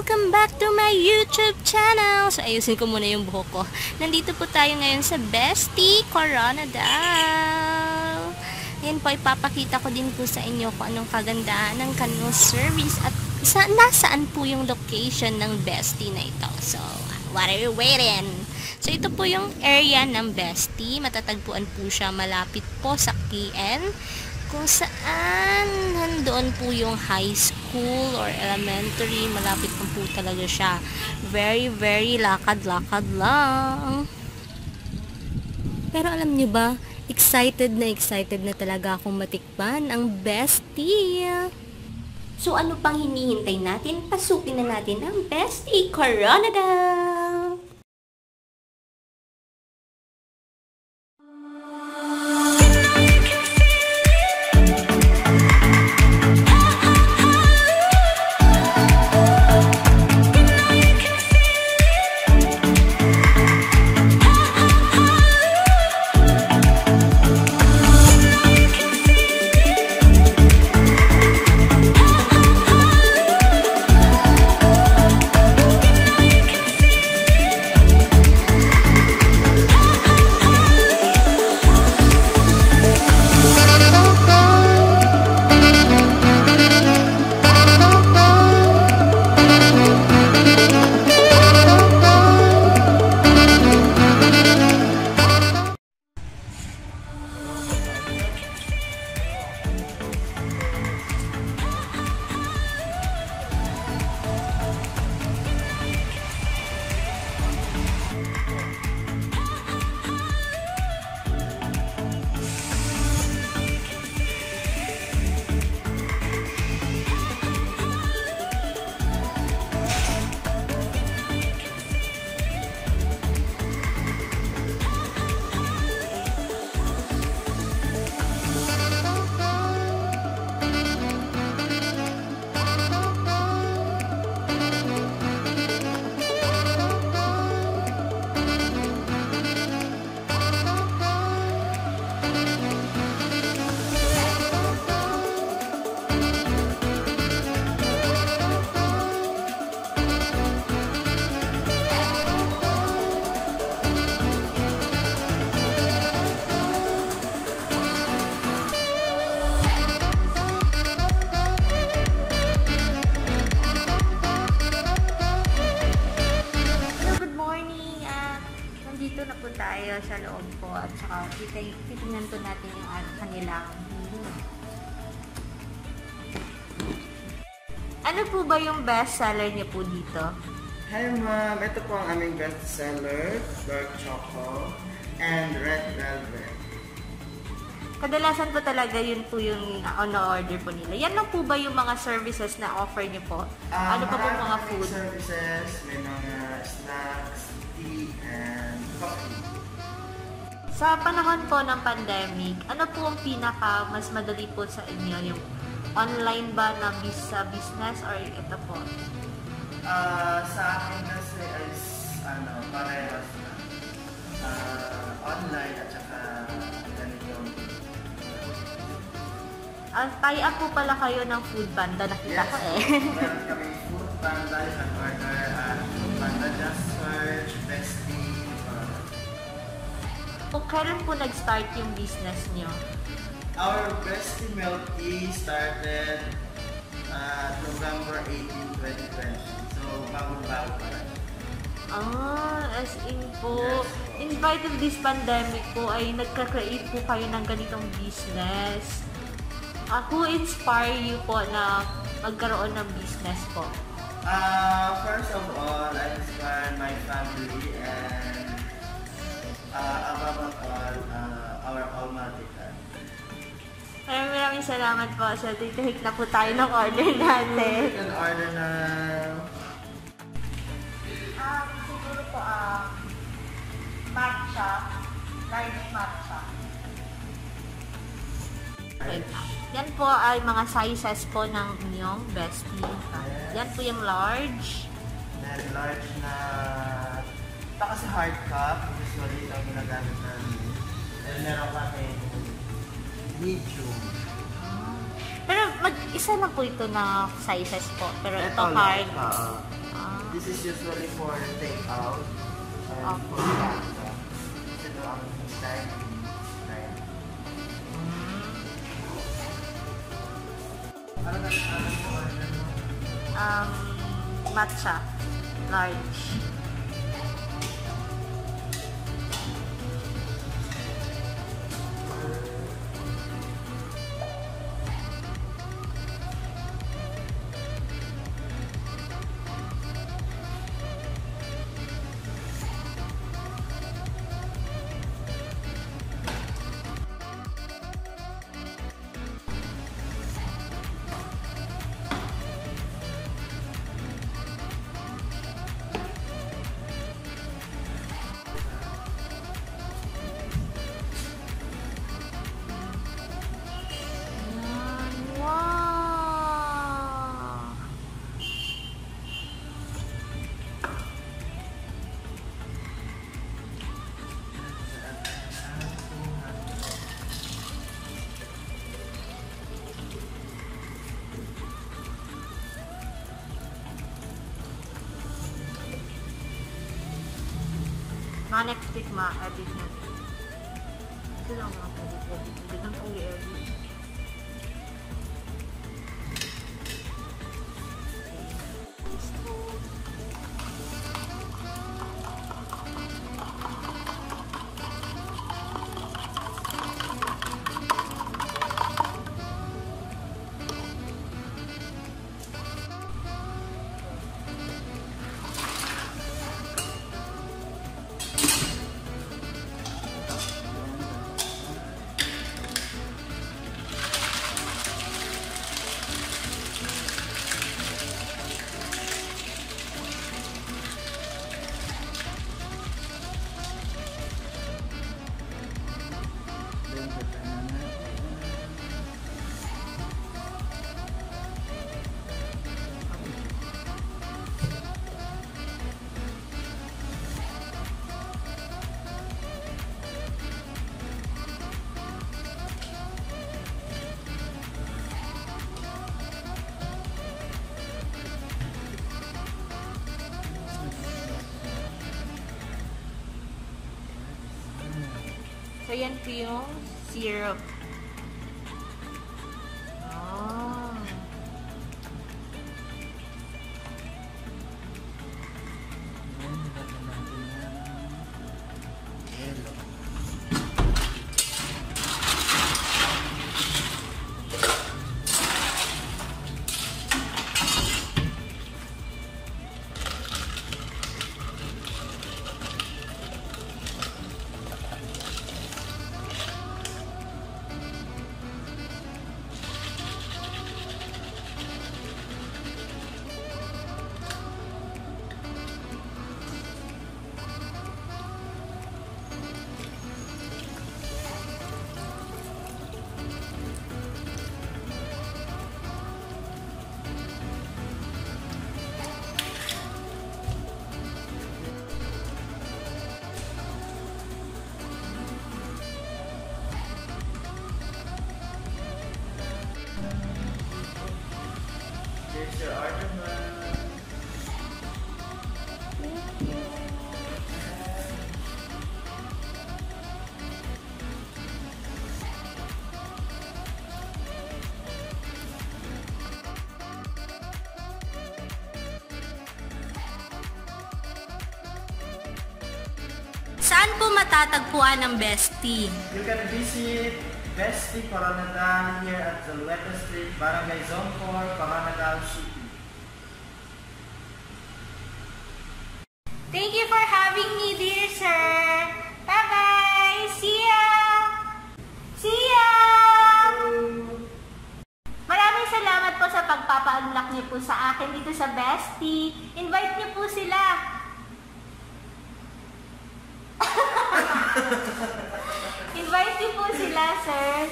Welcome back to my YouTube channel! So, ayusin ko muna yung buhok ko. Nandito po tayo ngayon sa Bestie Coronadal. Ngayon po, ipapakita ko din po sa inyo kung anong kagandahan ng kanilang service at nasaan po yung location ng Bestie na ito. So, what are you waiting? So, ito po yung area ng Bestie. Matatagpuan po siya malapit po sa KN. Kung saan nandoon po yung high school or elementary, malapit po talaga siya. Very, very lakad-lakad lang. Pero alam nyo ba, excited na talaga akong matikman ang Bestie. So ano pang hinihintay natin? Pasukin na natin ang Bestie Coronadal! Dito na po tayo sa loob po at saka titingnan po natin yung kanilang menu. Ano po ba yung best seller niyo po dito? Hi ma'am, ito po ang aming best seller, dark choco and red velvet. Kadalasan po talaga yun po yung order po nila. Yan lang po ba yung mga services na offer niyo po? Ano pa po mga food? Services, may mga snacks, tea, and coffee. Sa panahon po ng pandemic, ano po ang pinaka mas madali po sa inyo? Yung online ba na sa business or ito po? Sa akin kasi is parehas na. Online at saka ganito. Tie up po pala kayo ng Food Panda, nakita ko eh. Meron kami Food Panda, you can order at Food Panda, just search Bestie. Kung kailan po nag-start yung business nyo? Our Bestie Milk Tea started November 18, 2020. So, bago-bago pa rin. As in po, in spite of this pandemic po, ay nagka-create po kayo ng ganitong business. Who inspire you po na magkaroon ng business po? First of all, I inspire my family and above all, our Almighty God. Maraming salamat po. So, titihik na po tayo ng order natin. You can order na... Siguro po, matcha, large matcha. Yan po ay mga sizes po ng inyong Bestie. Yan po yung large. Then large na... Ito kasi hard cup. Usually, ito ang ginagamit namin. Then meron kami medium. Pero mag-isa na po ito na sizes po. Pero ito hard. This is usually for take-out. And Opo. for pasta. Ito ang dining. Ano na mo order mo? Matcha. Large. Next week ma-edit natin. Ito lang mga edit. Hindi lang kong i-edit. So, yan po yung syrup. Oh. Here's your order, ma'am. Saan po matatagpuan ang Bestie? You can visit Bestie Coronadal here at Zulueta Street, Barangay Zone 4, Coronadal City. Thank you for having me, dear sir. Bye-bye! See ya! See ya! Maraming salamat po sa pagpapa-unlock niyo po sa akin dito sa Bestie. Invite niyo po sila. Invite niyo po sila, sir.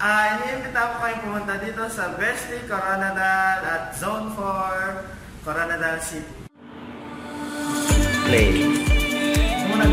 Iniimbita ko kayong pumunta dito sa Bestie Coronadal at Zone 4, Coronadal City. Play. Muna